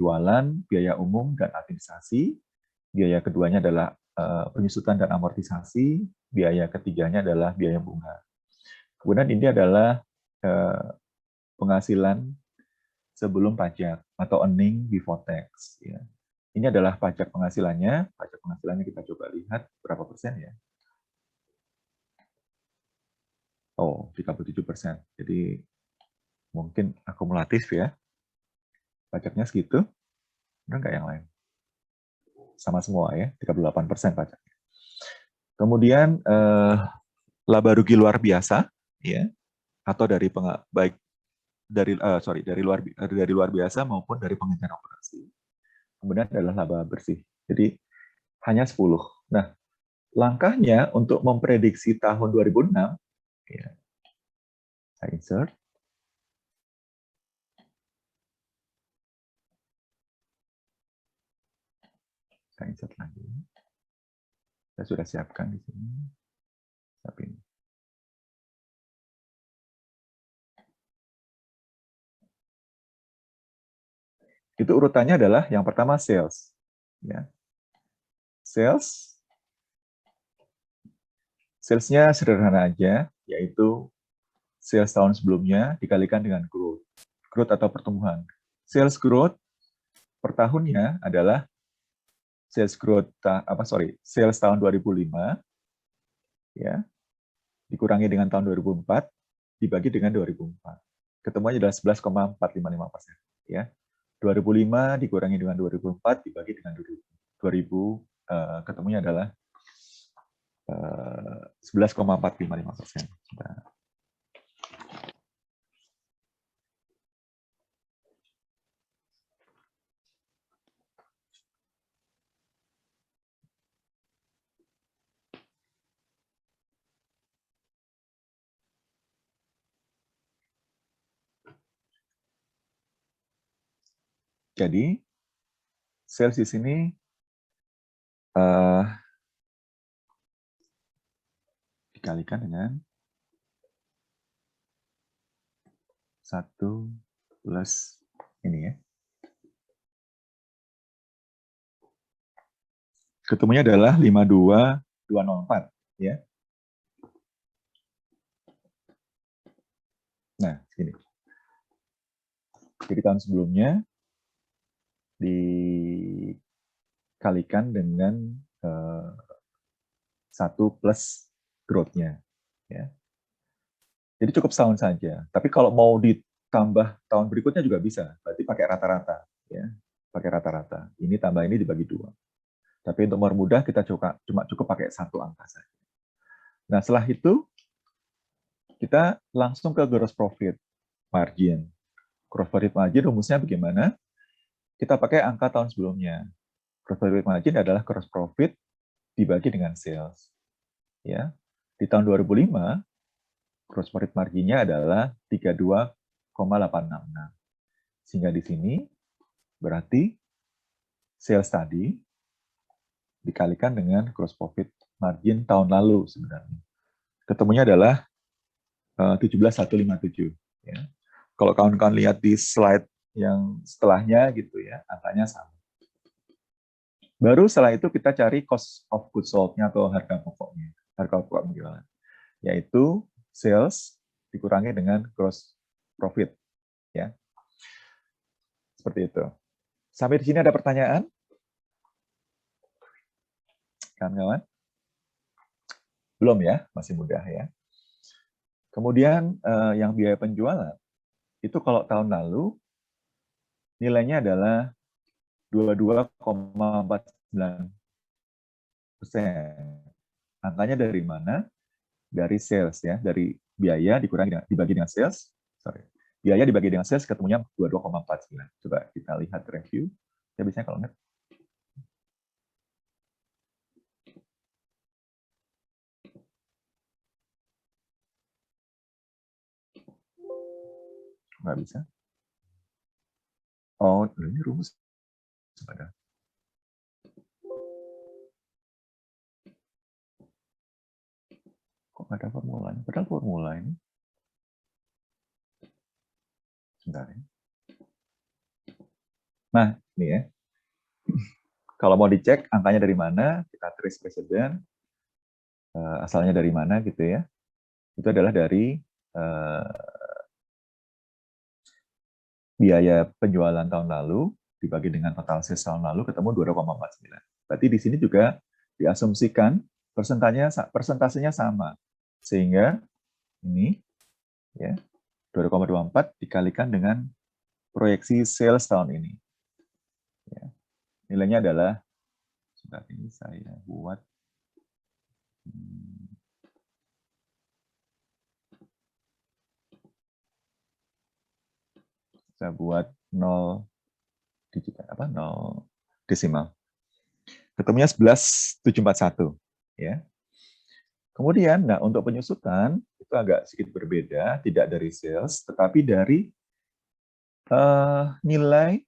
jualan, biaya umum dan administrasi. Biaya keduanya adalah penyusutan dan amortisasi. Biaya ketiganya adalah biaya bunga. Kemudian ini adalah penghasilan sebelum pajak atau earning before tax. Ya. Ini adalah pajak penghasilannya. Pajak penghasilannya kita coba lihat berapa persen ya. Oh, 37%. Jadi mungkin akumulatif ya. Pajaknya segitu. Benar nggak yang lain? Sama semua ya, 38% pajaknya. Kemudian laba rugi luar biasa ya, atau dari baik dari luar biasa maupun dari pengencaan operasi. Kemudian adalah laba bersih. Jadi hanya 10. Nah, langkahnya untuk memprediksi tahun 2006 ya. Saya insert. Saya insert lagi. Saya sudah siapkan di sini. Tapi ini. Itu urutannya adalah yang pertama sales. Ya. Salesnya sederhana aja, yaitu sales tahun sebelumnya dikalikan dengan growth. Growth atau pertumbuhan. Sales growth per tahunnya adalah sales tahun 2005 ya, dikurangi dengan tahun 2004 dibagi dengan 2004. Ketemunya adalah 11,455%. Ya. 2005 dikurangi dengan 2004 dibagi dengan 2000, ketemunya adalah 11,455%. Jadi sales di sini dikalikan dengan 1 plus ini ya. Ketemunya adalah 52204 ya. Nah, ini. Jadi tahun sebelumnya dikalikan dengan 1 plus growth-nya ya. Jadi cukup setahun saja. Tapi kalau mau ditambah tahun berikutnya juga bisa. Berarti pakai rata-rata ya. Pakai rata-rata. Ini tambah ini dibagi 2. Tapi untuk mempermudah kita cuma cukup pakai 1 angka saja. Nah, setelah itu kita langsung ke gross profit margin. Gross profit margin rumusnya bagaimana? Kita pakai angka tahun sebelumnya. Gross profit margin adalah gross profit dibagi dengan sales. Ya. Di tahun 2005 gross profit marginnya adalah 32,866. Sehingga di sini berarti sales tadi dikalikan dengan gross profit margin tahun lalu sebenarnya. Ketemunya adalah 17.157 ya. Kalau kawan-kawan lihat di slide yang setelahnya gitu ya, angkanya sama. Baru setelah itu kita cari cost of goods sold-nya atau harga pokoknya, harga pokok penjualan, yaitu sales dikurangi dengan gross profit ya. Seperti itu. Sampai di sini ada pertanyaan? Kawan-kawan? Belum ya, masih mudah ya. Kemudian yang biaya penjualan, itu kalau tahun lalu nilainya adalah 22,49%. Angkanya dari mana? Dari sales ya, dari biaya dibagi dengan sales. Biaya dibagi dengan sales ketemunya 22,49. Coba kita lihat review. Ya biasanya kalau nggak. Nggak bisa. Oh, ini rumus. Kok nggak ada formulanya? Padahal formula ini. Sebentar ya. Nah, Ini ya. Kalau mau dicek angkanya dari mana, kita trace precedent, asalnya dari mana gitu ya. Itu adalah dari biaya penjualan tahun lalu dibagi dengan total sales tahun lalu ketemu 2,49. Berarti di sini juga diasumsikan persentasenya sama. Sehingga ini ya 2,24 dikalikan dengan proyeksi sales tahun ini. Ya. Nilainya adalah, sebentar ini saya buat saya buat 0 digit apa 0 desimal. Ketemunya 11,741 ya. Kemudian nah untuk penyusutan itu agak sedikit berbeda, tidak dari sales tetapi dari nilai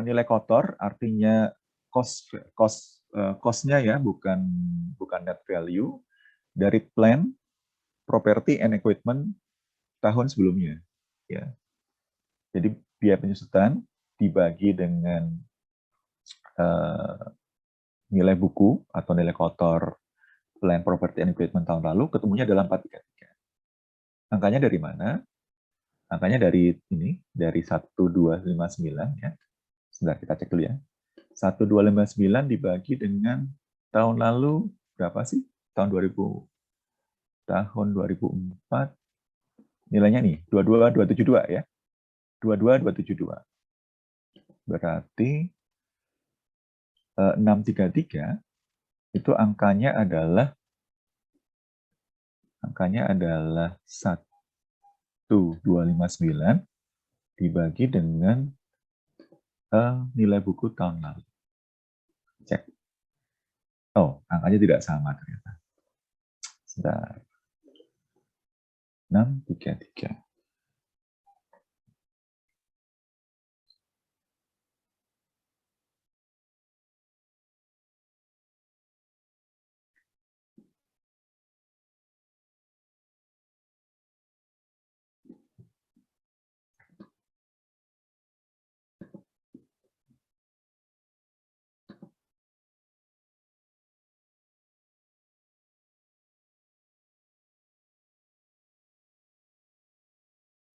nilai kotor, artinya cost-nya ya, bukan net value dari plan property and equipment tahun sebelumnya ya. Jadi biaya penyusutan dibagi dengan nilai buku atau nilai kotor plan property and equipment tahun lalu, ketemunya dalam 433. Angkanya dari mana? Angkanya dari ini, dari 1259 ya. Sebentar kita cek dulu ya. 1259 dibagi dengan tahun lalu berapa sih? Tahun 2004 nilainya nih 22272 ya. 22272. Berarti 633 itu angkanya adalah 1259 dibagi dengan nilai buku tahun lalu. Cek. Oh, angkanya tidak sama ternyata. Sebentar. 633.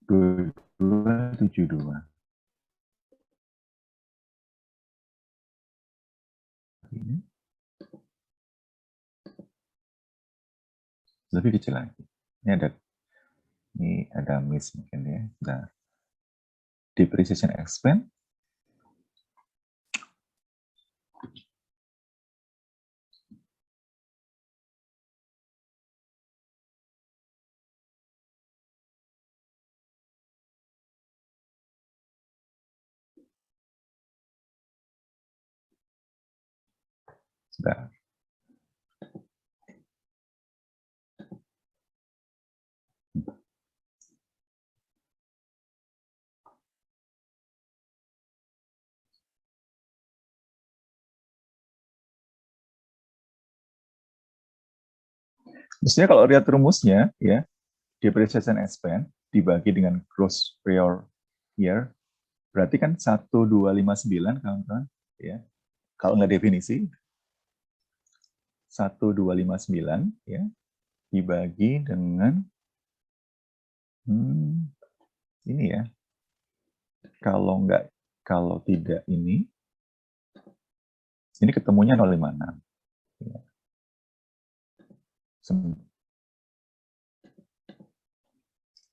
Dua tujuh dua. Ini lebih kecil lagi. Ini ada miss mungkin ya. Nah, depreciation expense sudah. Mestinya kalau lihat rumusnya ya, depreciation expense dibagi dengan gross prior year, berarti kan 1259 kawan-kawan ya. Kalau nggak definisi 1259 ya dibagi dengan ini ya. Kalau tidak ini ketemunya 056. Ya.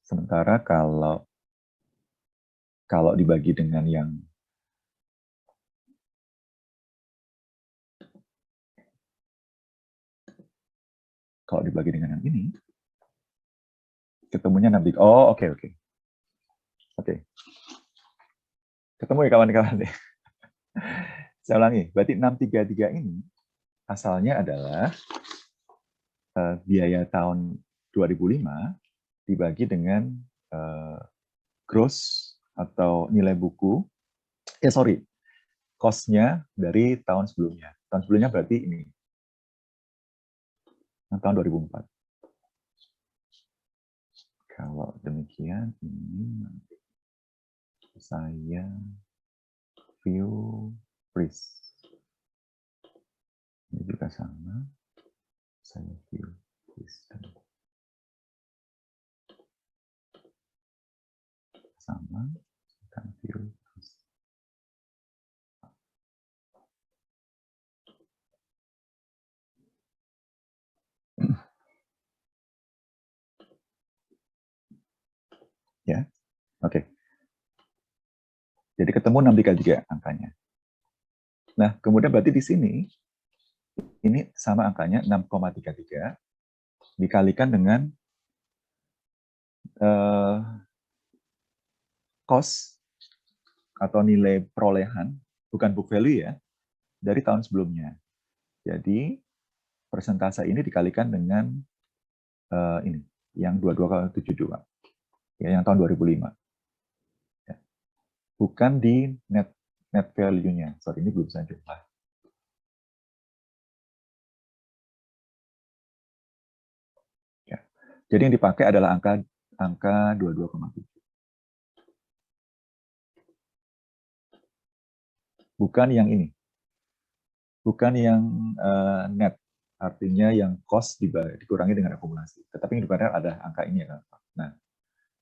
Sementara kalau dibagi dengan yang ini, ketemunya 6. Oh, oke. Oke. Ketemu ya kawan-kawan deh. Saya ulangi, berarti 633 ini asalnya adalah biaya tahun 2005 dibagi dengan gross atau nilai buku, cost-nya dari tahun sebelumnya. Tahun sebelumnya berarti ini, tahun 2004. Kalau demikian, ini Saya view freeze. Ini juga sama. Saya view freeze. Sama. Kita view freeze. Ya, oke. Jadi ketemu 6 dikali 3 angkanya. Nah, kemudian berarti di sini, ini sama angkanya 6,33 dikalikan dengan cost atau nilai perolehan, bukan book value ya, dari tahun sebelumnya. Jadi, persentase ini dikalikan dengan ini, yang 22,72, ya, yang tahun 2005. Ya. Bukan di net value-nya. Sorry, ini belum bisa jumlah. Ya. Jadi yang dipakai adalah angka 22,7. Bukan yang ini. Bukan yang net. Artinya yang cost dikurangi dengan akumulasi. Tetapi yang dipakai ada angka ini ya, Kak. Nah,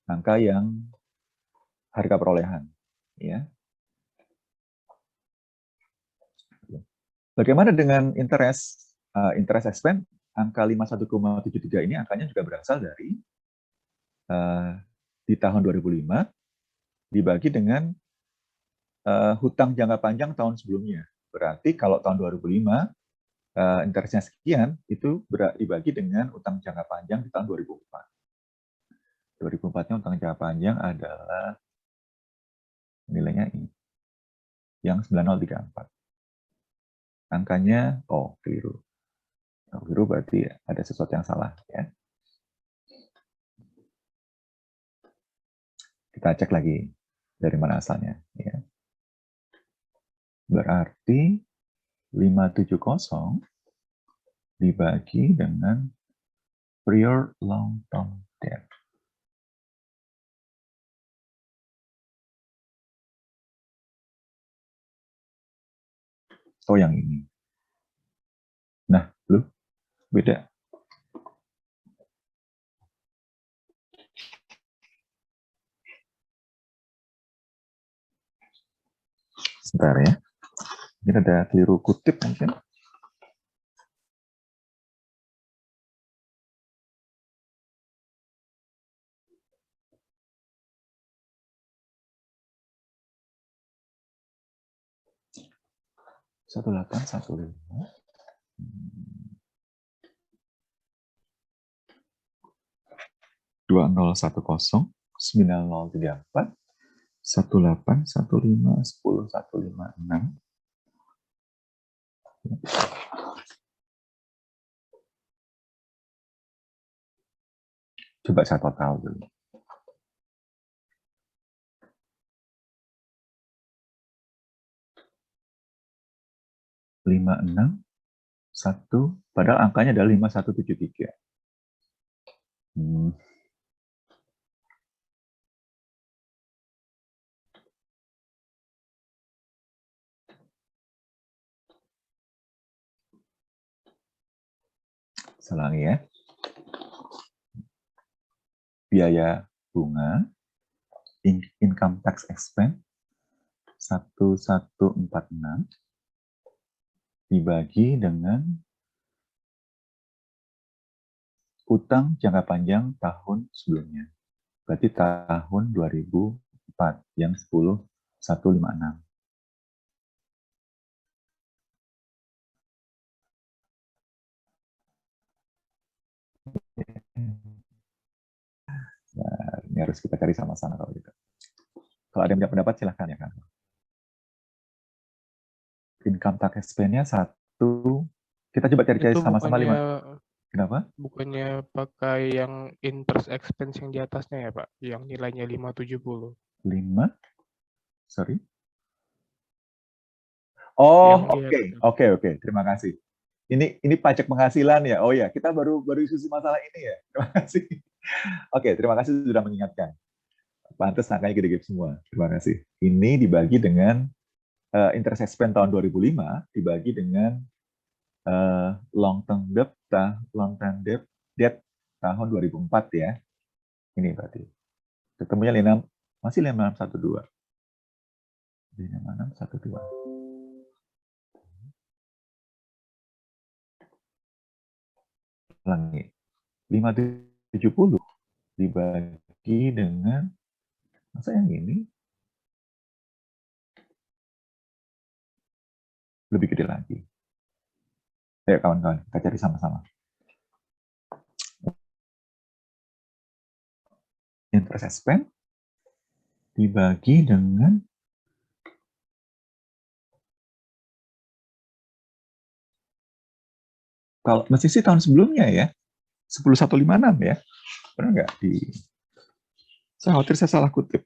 angka yang harga perolehan, ya. Bagaimana dengan interest expense? Angka 51,73 ini angkanya juga berasal dari di tahun 2005 dibagi dengan hutang jangka panjang tahun sebelumnya. Berarti kalau tahun 2005 interestnya sekian, itu dibagi dengan utang jangka panjang di tahun 2004. 2004-nya utang jangka panjang adalah nilainya ini, yang 9034. Angkanya, keliru. Keliru berarti ada sesuatu yang salah. Ya. Kita cek lagi dari mana asalnya. Ya. Berarti 570 dibagi dengan prior long term debt. Oh, yang ini. Nah, lu beda. Sebentar ya. Ini ada keliru kutip mungkin. Satu 2010 9034 1815 10156. Coba saya total dulu. 561, padahal angkanya adalah 5173. Selangi ya. Biaya bunga, income tax expense 1146 dibagi dengan utang jangka panjang tahun sebelumnya. Berarti tahun 2004 yang 10156. Nah, ini harus kita cari sama-sama kalau gitu. Kalau ada yang punya pendapat silahkan ya kan. Income tax expense-nya 1, kita coba cari-cari sama-sama 5. Kenapa? Bukannya pakai yang interest expense yang di atasnya ya Pak, yang nilainya 570. 5? Sorry. Oh, oke. Terima kasih. Ini pajak penghasilan ya. Oh ya, kita baru diskusi masalah ini ya. Terima kasih. Oke, terima kasih sudah mengingatkan. Pantes angkanya gede-gede semua. Terima kasih. Ini dibagi dengan interest expense tahun 2005 dibagi dengan long term debt tahun 2004 ya. Ini berarti. Ketemunya masih 5612. 5612. Ulangi. 570 dibagi dengan, masa yang ini lebih gede lagi. Ayo kawan-kawan, kita cari sama-sama. Interest expense dibagi dengan kalau mesti sih tahun sebelumnya ya, 10156 ya. Benar nggak? Saya khawatir saya salah kutip.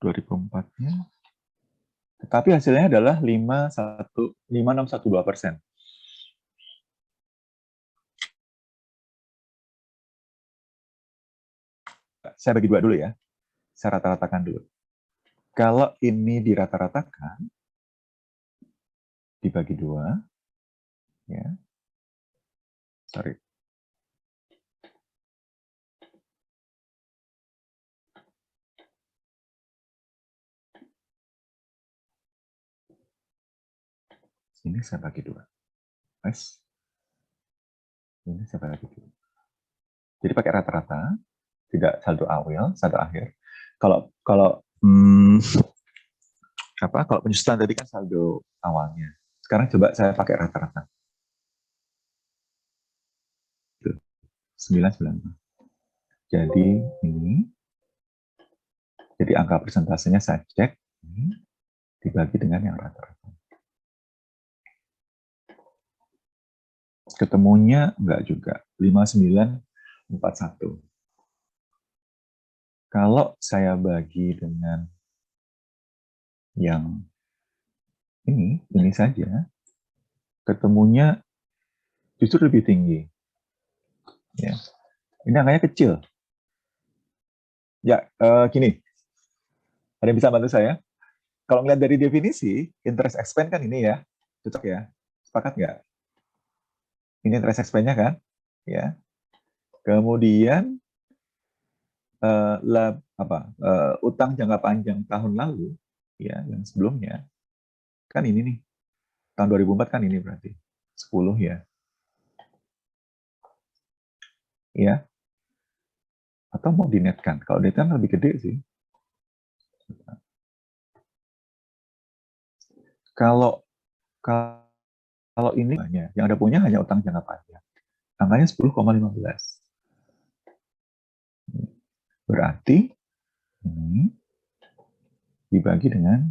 2004-nya. Tetapi hasilnya adalah 5612%. Saya bagi dua dulu ya. Saya rata-ratakan dulu. Kalau ini dirata-ratakan, dibagi dua, ya. Sorry. Ini saya bagi dua. Nice. Ini saya bagi dua. Jadi pakai rata-rata, tidak saldo awal, saldo akhir. Kalau kalau penyusutan tadi kan saldo awalnya. Sekarang coba saya pakai rata-rata. 990. Jadi ini, jadi angka persentasenya saya cek, ini dibagi dengan yang rata-rata. Ketemunya enggak juga, 5941. Kalau saya bagi dengan yang ini saja, ketemunya justru lebih tinggi. Ya. Ini angkanya kecil. Ya, gini. Ada yang bisa bantu saya? Kalau ngeliat dari definisi, interest expense kan ini ya. Cocok ya? Sepakat nggak? Ini interest expense-nya kan? Ya. Kemudian, utang jangka panjang tahun lalu, ya, yang sebelumnya, kan ini nih. Tahun 2004 kan ini berarti. 10 ya. Ya. Atau mau dinetkan? Kalau dinetkan lebih gede sih. Kalau ini yang ada punya hanya utang jangka panjang. Angkanya 10,15. Berarti ini dibagi dengan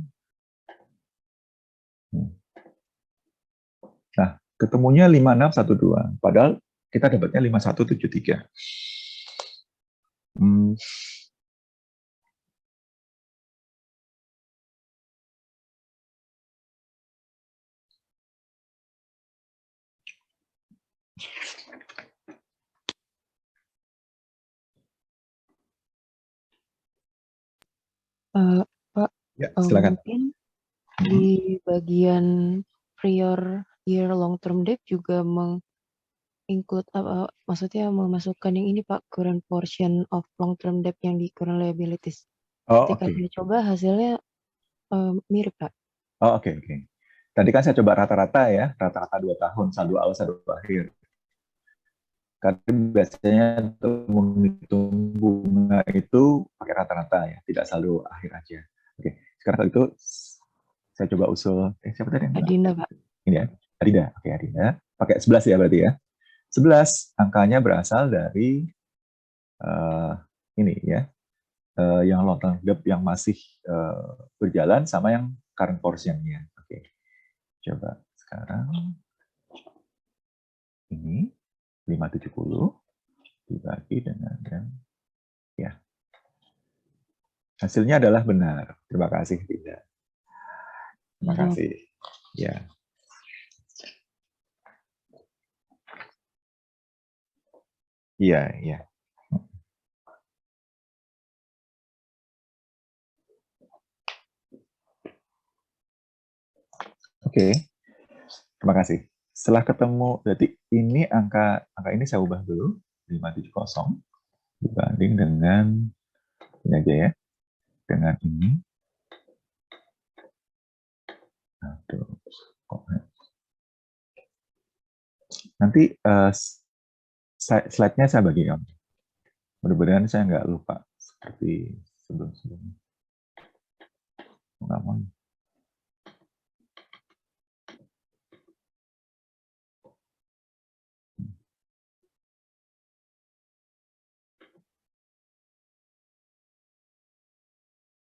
nah, ketemunya 5612. Padahal kita dapatnya 5173. Pak, Ya, silakan. mungkin di bagian prior year long term debt juga include maksudnya memasukkan yang ini Pak, current portion of long term debt yang di current liabilities. Oh, Ketika oke. saya coba hasilnya mirip Pak. Oh, oke. Tadi kan saya coba rata-rata ya, rata-rata 2 tahun, saldo awal, saldo akhir. Karena biasanya untuk menghitung bunga itu pakai rata-rata ya, tidak saldo akhir aja. Oke, sekarang itu saya coba usul, siapa tadi yang bilang? Adinda Pak. Ini ya, Adinda. Oke, Adinda. Pakai 11 ya berarti ya. 11 angkanya berasal dari ini ya, yang long term debt yang masih berjalan sama yang current portion-nya. Oke, coba sekarang ini 570 dibagi dengan yang ya. Hasilnya adalah benar. Terima kasih, Dinda. Terima kasih. Ya. Iya. Oke, terima kasih. Setelah ketemu, berarti ini angka ini saya ubah dulu, 570 dibanding dengan ini aja ya, dengan ini. Aduh, nanti slide-nya saya bagi kamu. Mudah-mudahan saya nggak lupa seperti sebelum-sebelumnya. Nggak mau.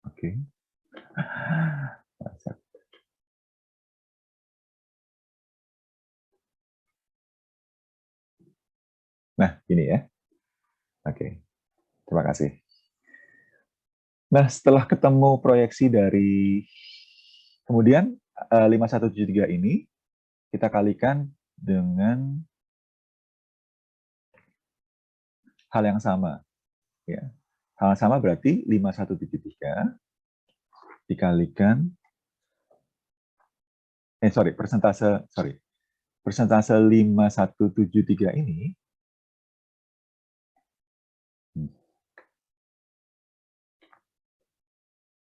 Oke. Nah, ini ya. Oke, terima kasih. Nah, setelah ketemu proyeksi dari, kemudian 5173 ini, kita kalikan dengan hal yang sama. Ya. Hal yang sama berarti 5173 dikalikan, persentase 5173 ini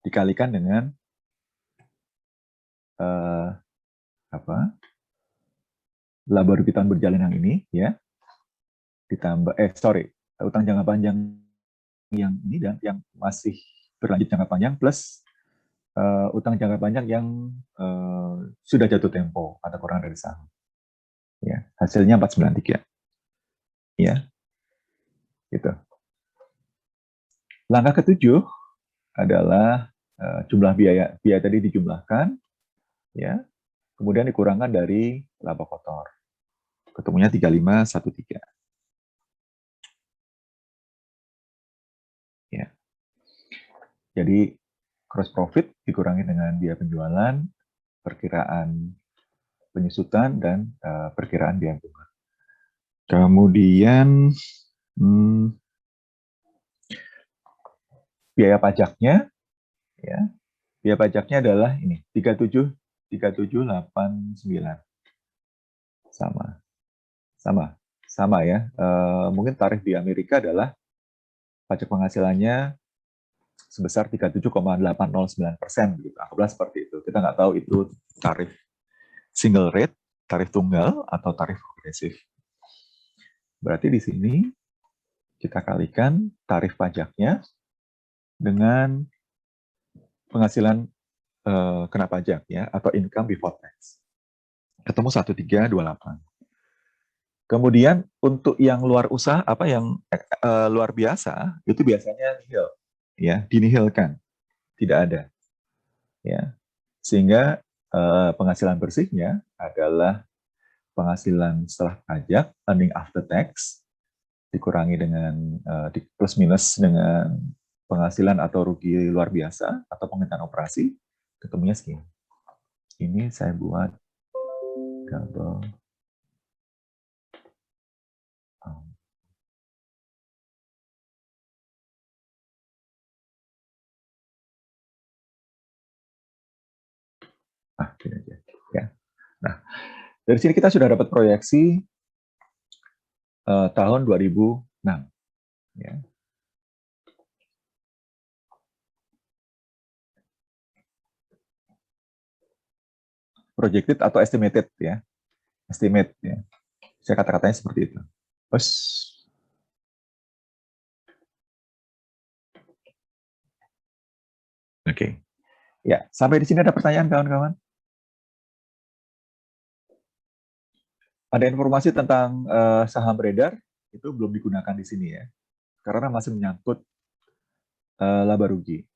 dikalikan dengan laba rugi tahun berjalan yang ini, ya, ditambah utang jangka panjang yang ini dan yang masih berlanjut jangka panjang plus utang jangka panjang yang sudah jatuh tempo atau kurang dari saham. Ya, hasilnya 493. Ya. Gitu. Langkah ketujuh adalah jumlah biaya tadi dijumlahkan, ya. Kemudian dikurangkan dari laba kotor. Ketemunya 3513. Ya. Jadi gross profit dikurangi dengan biaya penjualan, perkiraan penyusutan, dan perkiraan biaya bunga. Kemudian biaya pajaknya, ya, biaya pajaknya adalah ini 3789. Sama ya. Mungkin tarif di Amerika adalah pajak penghasilannya sebesar 37,809%, gitu. Anggaplah seperti itu. Kita nggak tahu itu tarif single rate, tarif tunggal, atau tarif progresif. Berarti di sini kita kalikan tarif pajaknya dengan penghasilan kena pajak, ya, atau income before tax. Ketemu 1328. Kemudian untuk yang luar usaha, yang luar biasa, itu biasanya nihil, ya, dinihilkan, tidak ada, ya, sehingga penghasilan bersihnya adalah penghasilan setelah pajak, earning after tax, dikurangi dengan plus minus dengan penghasilan atau rugi luar biasa atau penghentian operasi, ketemunya segini. Ini saya buat double. Gini aja, ya. Nah, dari sini kita sudah dapat proyeksi tahun 2006. Ya. Projected atau estimated, ya. Estimate, ya. Saya kata-katanya seperti itu. Terus, oke. Ya, sampai di sini ada pertanyaan, kawan-kawan? Ada informasi tentang saham beredar, itu belum digunakan di sini, ya. Karena masih menyangkut laba rugi.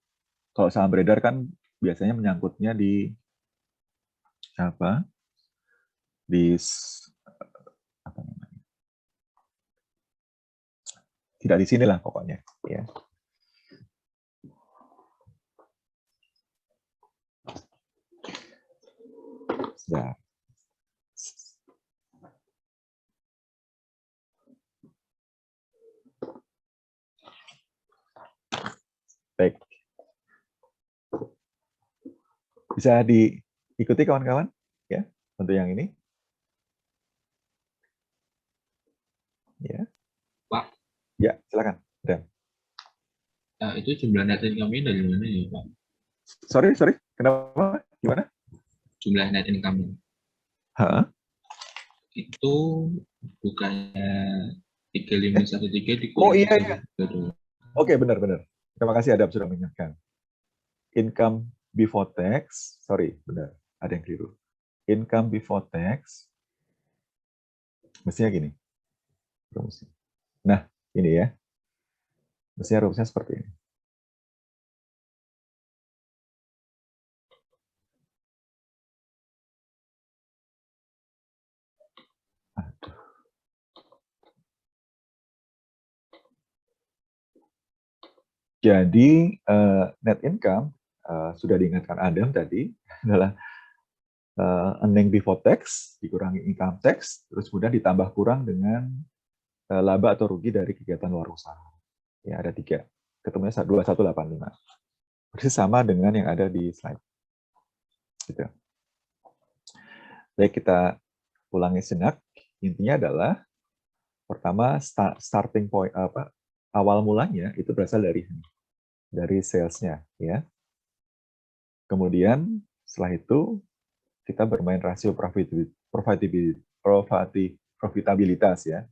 Kalau saham beredar kan biasanya menyangkutnya di apa? Apa namanya? Tidak di sinilah pokoknya, ya. Sudah. Baik. Bisa diikuti kawan-kawan, ya. Untuk yang ini? Ya. Pak. Ya, silakan. Dan. Itu jumlah net income-nya dari mana ya, Pak? Sorry. Kenapa? Gimana? Jumlah net income itu bukannya 3513 dikurang Oh iya. 1,3. Oke, benar. Terima kasih Adam sudah mengingatkan. Income before tax, sorry, benar. Ada yang keliru. Income before tax, mestinya gini. Nah, ini ya. Mestinya rumusnya seperti ini. Aduh. Jadi net income sudah diingatkan Adam tadi adalah earning before tax dikurangi income tax, terus kemudian ditambah kurang dengan laba atau rugi dari kegiatan luar usaha. Ya ada 3, ketemunya 2185. Persis sama dengan yang ada di slide. Gitu. Baik, kita ulangi sejenak. Intinya adalah pertama starting point awal mulanya itu berasal dari sales-nya, ya. Kemudian setelah itu kita bermain rasio profitabilitas, ya.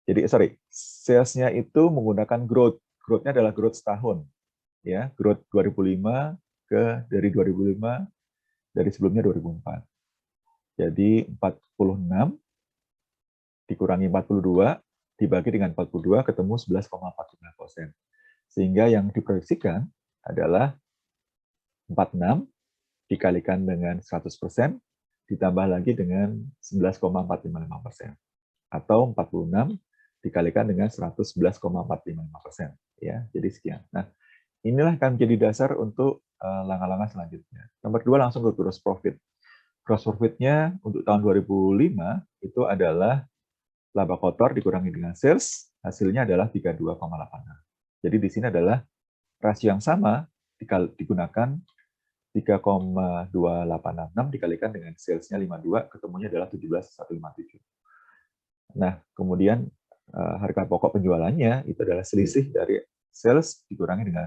Jadi sales-nya itu menggunakan growth. Growth-nya adalah growth setahun, ya. Growth 2005 dari 2005 dari sebelumnya 2004. Jadi 46 dikurangi 42 dibagi dengan 42 ketemu 11,49%. Sehingga yang diproyeksikan adalah 46 dikalikan dengan 100% ditambah lagi dengan 11,455%. Atau 46 dikalikan dengan 111,455%. Ya, jadi sekian. Nah, inilah akan menjadi dasar untuk langkah-langkah selanjutnya. Nomor 2 langsung ke gross profit. Gross profit-nya untuk tahun 2005 itu adalah laba kotor dikurangi dengan sales, hasilnya adalah 32,86. Jadi di sini adalah rasio yang sama digunakan 3,2866 dikalikan dengan sales-nya 52, ketemunya adalah 17,157. Nah, kemudian harga pokok penjualannya itu adalah selisih dari sales dikurangi dengan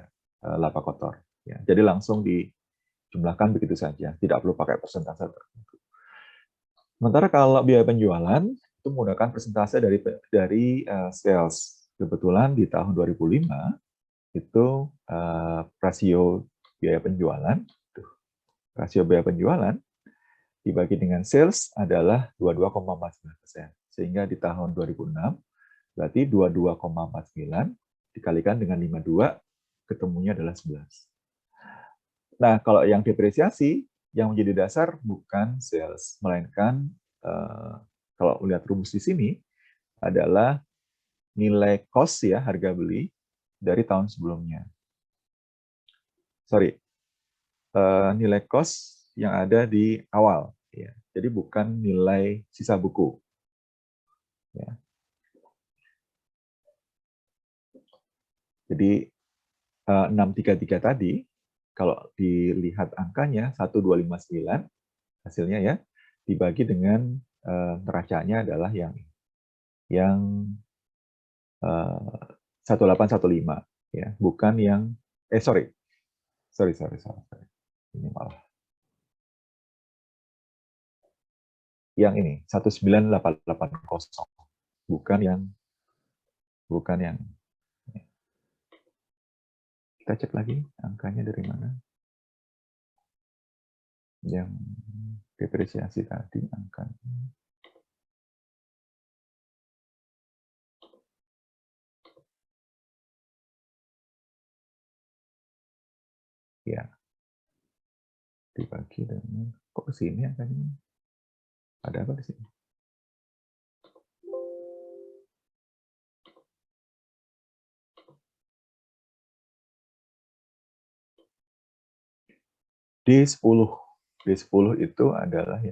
laba kotor. Ya, jadi langsung dijumlahkan begitu saja, tidak perlu pakai persentase tertentu. Sementara kalau biaya penjualan itu menggunakan persentase dari sales. Kebetulan di tahun 2005 itu rasio biaya penjualan dibagi dengan sales adalah 22,49%. Sehingga di tahun 2006 berarti 22,49 dikalikan dengan 52 ketemunya adalah 11. Nah, kalau yang depresiasi yang menjadi dasar bukan sales, melainkan kalau lihat rumus di sini adalah nilai cost ya, harga beli dari tahun sebelumnya. Nilai cost yang ada di awal ya. Jadi bukan nilai sisa buku. Ya. Jadi 633 tadi kalau dilihat angkanya 1259 hasilnya ya, dibagi dengan neracanya adalah yang 1815 ya, bukan yang sorry. Ini malah yang ini 19880, bukan yang kita cek lagi angkanya dari mana. Yang depresiasi tadi angkanya. Ya. Dibagi dengan kok ke sini angkanya? Ada apa di sini? D10 itu adalah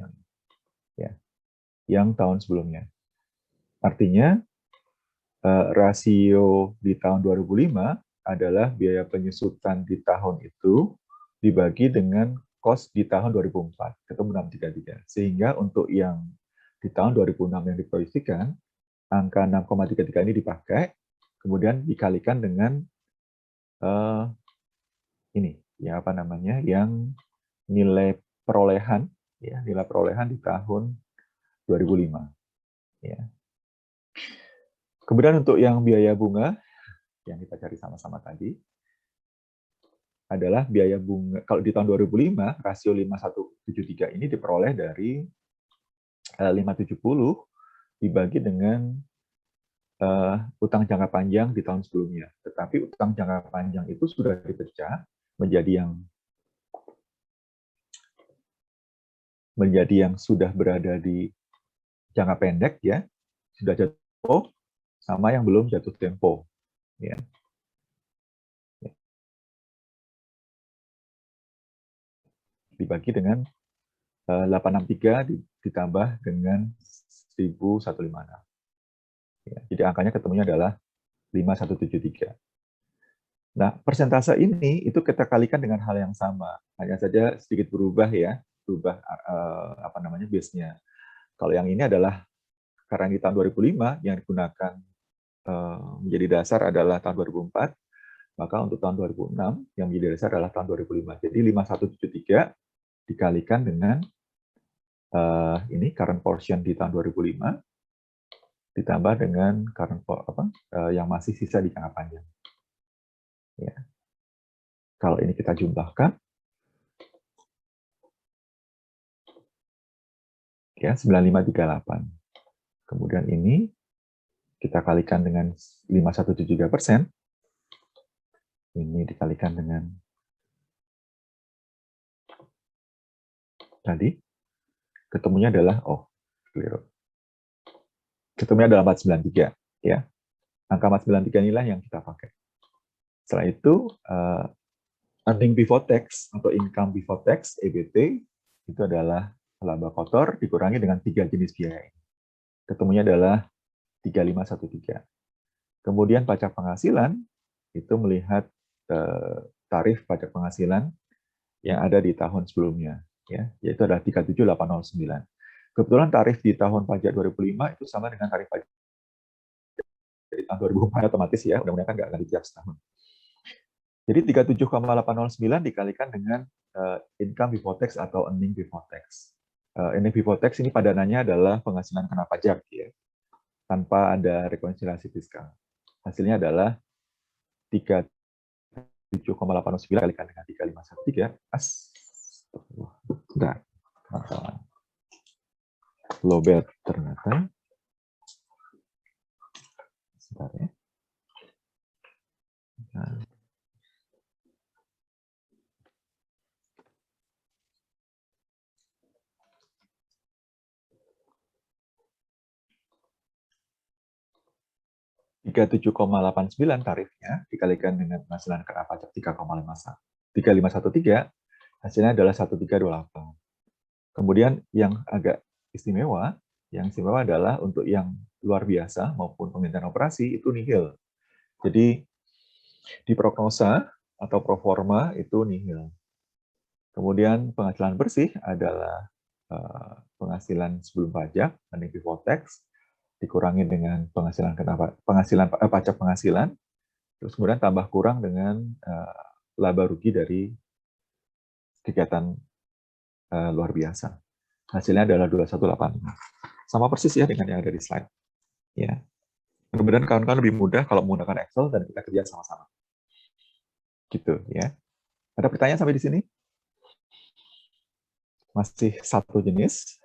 yang tahun sebelumnya. Artinya rasio di tahun 2005 adalah biaya penyusutan di tahun itu dibagi dengan cost di tahun 2004, ketemu 633. Sehingga untuk yang di tahun 2006 yang diproyeksikan, angka 6,33 ini dipakai, kemudian dikalikan dengan ini, ya apa namanya, yang nilai perolehan, ya nilai perolehan di tahun 2005. Ya. Kemudian untuk yang biaya bunga, yang kita cari sama-sama tadi, adalah biaya bunga, kalau di tahun 2005, rasio 5173 ini diperoleh dari 570 dibagi dengan utang jangka panjang di tahun sebelumnya. Tetapi utang jangka panjang itu sudah dipecah menjadi yang sudah berada di jangka pendek, ya, sudah jatuh tempo, sama yang belum jatuh tempo. Ya. Dibagi dengan 863 ditambah dengan 1156. Ya, jadi angkanya ketemunya adalah 5173. Nah, persentase ini itu kita kalikan dengan hal yang sama, hanya saja sedikit berubah, ya, berubah apa namanya base-nya. Kalau yang ini adalah karena di tahun 2005 yang digunakan menjadi dasar adalah tahun 2004, maka untuk tahun 2006 yang menjadi dasar adalah tahun 2005. Jadi 5173 dikalikan dengan ini current portion di tahun 2005 ditambah dengan current yang masih sisa di jangka panjang. Ya. Kalau ini kita jumlahkan, ya 9538. Kemudian ini kita kalikan dengan 5173%. Ini dikalikan dengan tadi, ketemunya adalah ketemunya adalah 493, ya. Angka 493 inilah yang kita pakai. Setelah itu earning before tax atau income before tax (EBT) itu adalah laba kotor dikurangi dengan 3 jenis biaya. Ketemunya adalah 3513. Kemudian pajak penghasilan itu melihat tarif pajak penghasilan yang ada di tahun sebelumnya, ya, yaitu adalah 37809. Kebetulan tarif di tahun pajak 2005 itu sama dengan tarif pajak di tahun 2004 otomatis, ya, mudah-mudahan kan nggak ganti tiap setahun. Jadi 37,809 dikalikan dengan income before tax atau earning before tax. Earning before tax ini padanannya adalah penghasilan kena pajak, ya, tanpa ada rekonsiliasi fiskal. Hasilnya adalah 37,809 dikalikan dengan 3513. Sudah. Lowbat ternyata. Sebentar, ya. Nah. $37,89 tarifnya dikalikan dengan penghasilan kena pajak 3,513, hasilnya adalah 1328. Kemudian yang agak istimewa, adalah untuk yang luar biasa maupun penggantian operasi itu nihil. Jadi di prognosa atau pro forma itu nihil. Kemudian penghasilan bersih adalah penghasilan sebelum pajak, earning before tax, dikurangi dengan pajak penghasilan, terus kemudian tambah kurang dengan laba rugi dari kegiatan luar biasa. Hasilnya adalah 2185. Sama persis, ya, dengan yang ada di slide. Ya. Mudah-mudahan kawan-kawan lebih mudah kalau menggunakan Excel dan kita kerja sama-sama. Gitu, ya. Ada pertanyaan sampai di sini? Masih satu jenis.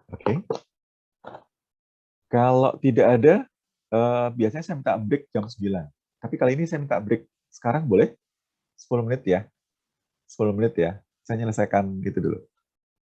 Oke. Kalau tidak ada, biasanya saya minta break jam 9. Tapi kali ini saya minta break sekarang, boleh? 10 menit, ya. 10 menit, ya. Saya menyelesaikan gitu dulu.